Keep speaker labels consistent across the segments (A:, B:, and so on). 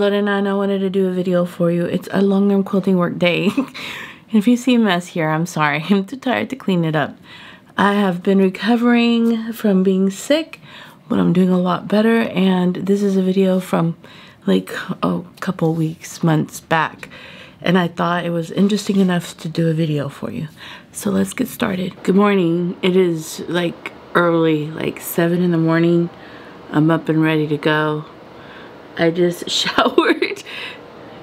A: uploaded and I wanted to do a video for you. It's a Longarm Quilting workday. If you see a mess here, I'm sorry. I'm too tired to clean it up. I have been recovering from being sick, but I'm doing a lot better, and this is a video from like a couple weeks, months back, and I thought it was interesting enough to do a video for you. So let's get started. Good morning. It is like early, like 7 in the morning. I'm up and ready to go. I just showered,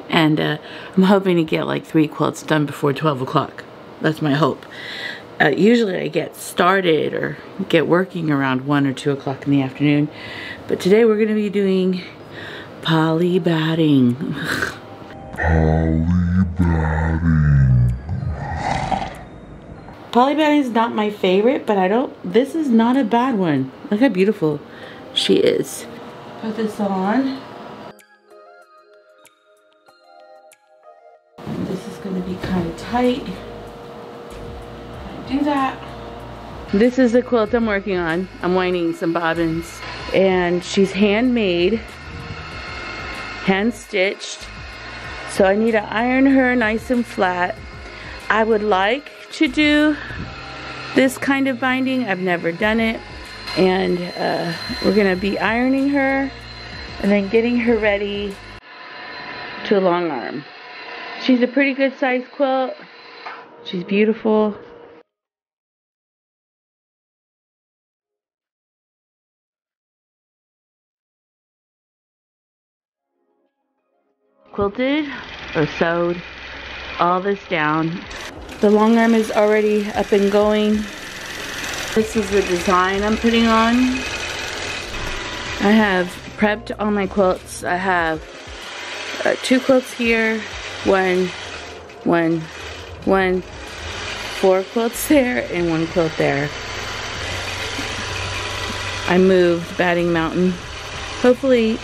A: and I'm hoping to get like 3 quilts done before 12 o'clock. That's my hope. Usually I get started or get working around 1 or 2 o'clock in the afternoon, but today we're going to be doing poly batting. Poly batting is not my favorite, but this is not a bad one. Look how beautiful she is. Put this on. This is going to be kind of tight. Do that. This is the quilt I'm working on. I'm winding some bobbins, and she's handmade, hand stitched, so I need to iron her nice and flat. I would like to do this kind of binding. I've never done it, and we're gonna be ironing her and then getting her ready to long arm. She's a pretty good sized quilt. She's beautiful. Quilted or sewed all this down. The long arm is already up and going. This is the design I'm putting on. I have prepped all my quilts. I have 2 quilts here, 4 quilts there, and 1 quilt there. I moved batting mountain. Hopefully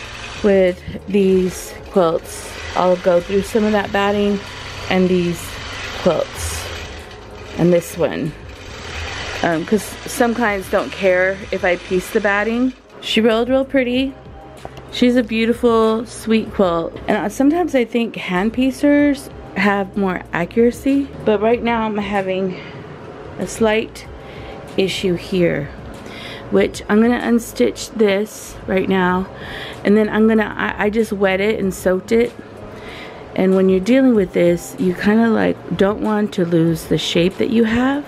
A: with these quilts I'll go through some of that batting and these quilts and this one, because some clients don't care if I piece the batting. She rolled real pretty. She's a beautiful, sweet quilt, and sometimes I think hand piecers have more accuracy, but right now I'm having a slight issue here, which I'm gonna unstitch this right now, and then I just wet it and soaked it. And when you're dealing with this, you kind of like don't want to lose the shape that you have,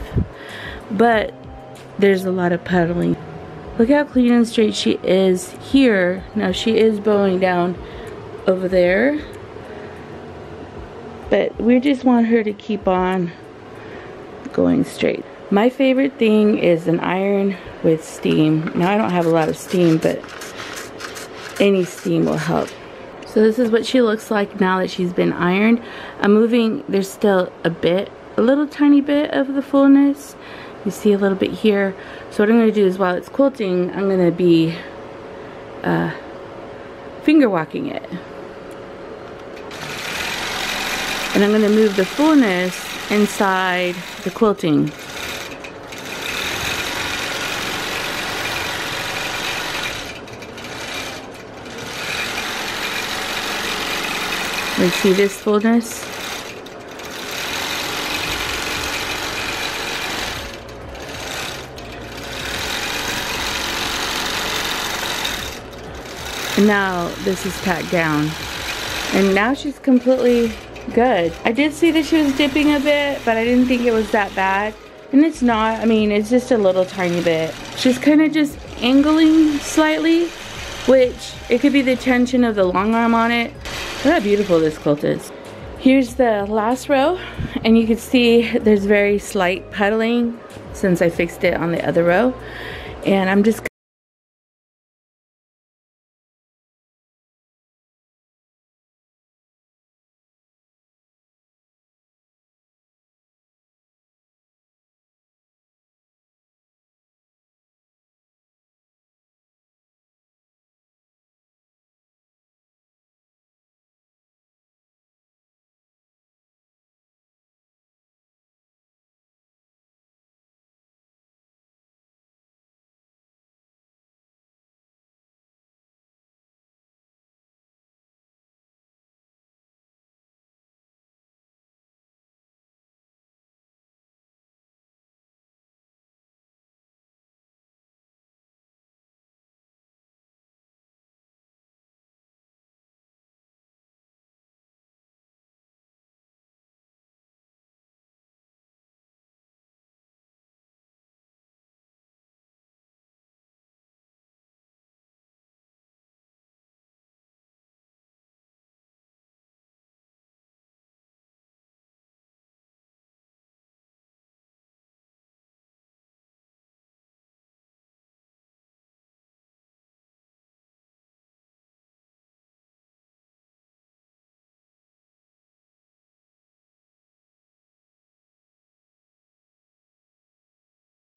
A: but there's a lot of puddling. Look how clean and straight she is here. Now she is bowing down over there, but we just want her to keep on going straight. My favorite thing is an iron with steam. Now I don't have a lot of steam, but any steam will help. So this is what she looks like now that she's been ironed. I'm moving, there's still a little tiny bit of the fullness. You see a little bit here. So what I'm going to do is, while it's quilting, I'm going to be finger walking it. And I'm going to move the fullness inside the quilting. You see this fullness? And now this is tacked down. And now she's completely good. I did see that she was dipping a bit, but I didn't think it was that bad. And it's not. I mean, it's just a little tiny bit. She's kind of just angling slightly, which it could be the tension of the long arm on it. Look how beautiful this quilt is. Here's the last row, and you can see there's very slight puddling since I fixed it on the other row. And I'm just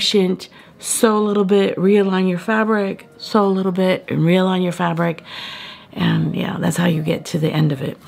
A: efficient. Sew a little bit, realign your fabric, sew a little bit, and realign your fabric. And yeah, that's how you get to the end of it.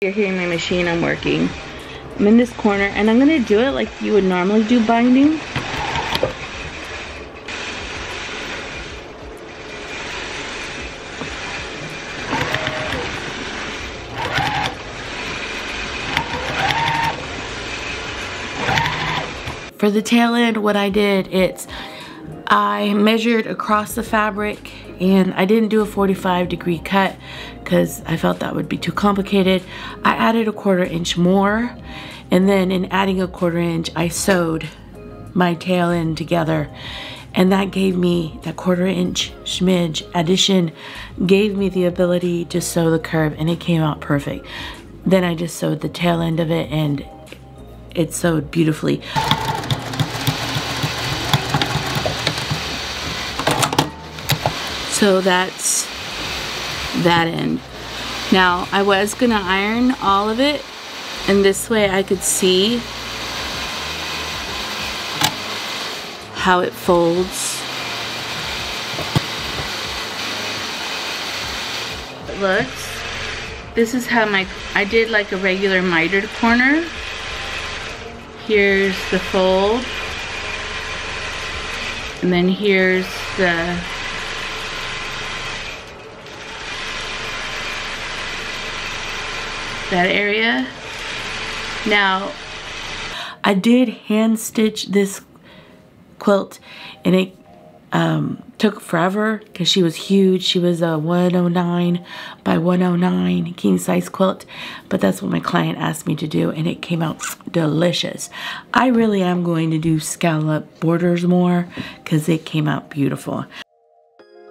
A: You're hearing my machine, I'm working. I'm in this corner and I'm gonna do it like you would normally do binding. For the tail end, what I did, I measured across the fabric and I didn't do a 45-degree cut because I felt that would be too complicated. I added a 1/4 inch more, and then in adding a 1/4 inch, I sewed my tail end together, and that gave me that 1/4 inch smidge addition, gave me the ability to sew the curve, and it came out perfect. Then I just sewed the tail end of it and it sewed beautifully. So that's that end. Now I was gonna iron all of it, and this way I could see how it folds. It looks. This is how I did like a regular mitered corner. Here's the fold, and then here's that area. Now, I did hand stitch this quilt, and it took forever because she was huge. She was a 109 by 109 king size quilt, but that's what my client asked me to do, and it came out delicious. I really am going to do scallop borders more because it came out beautiful.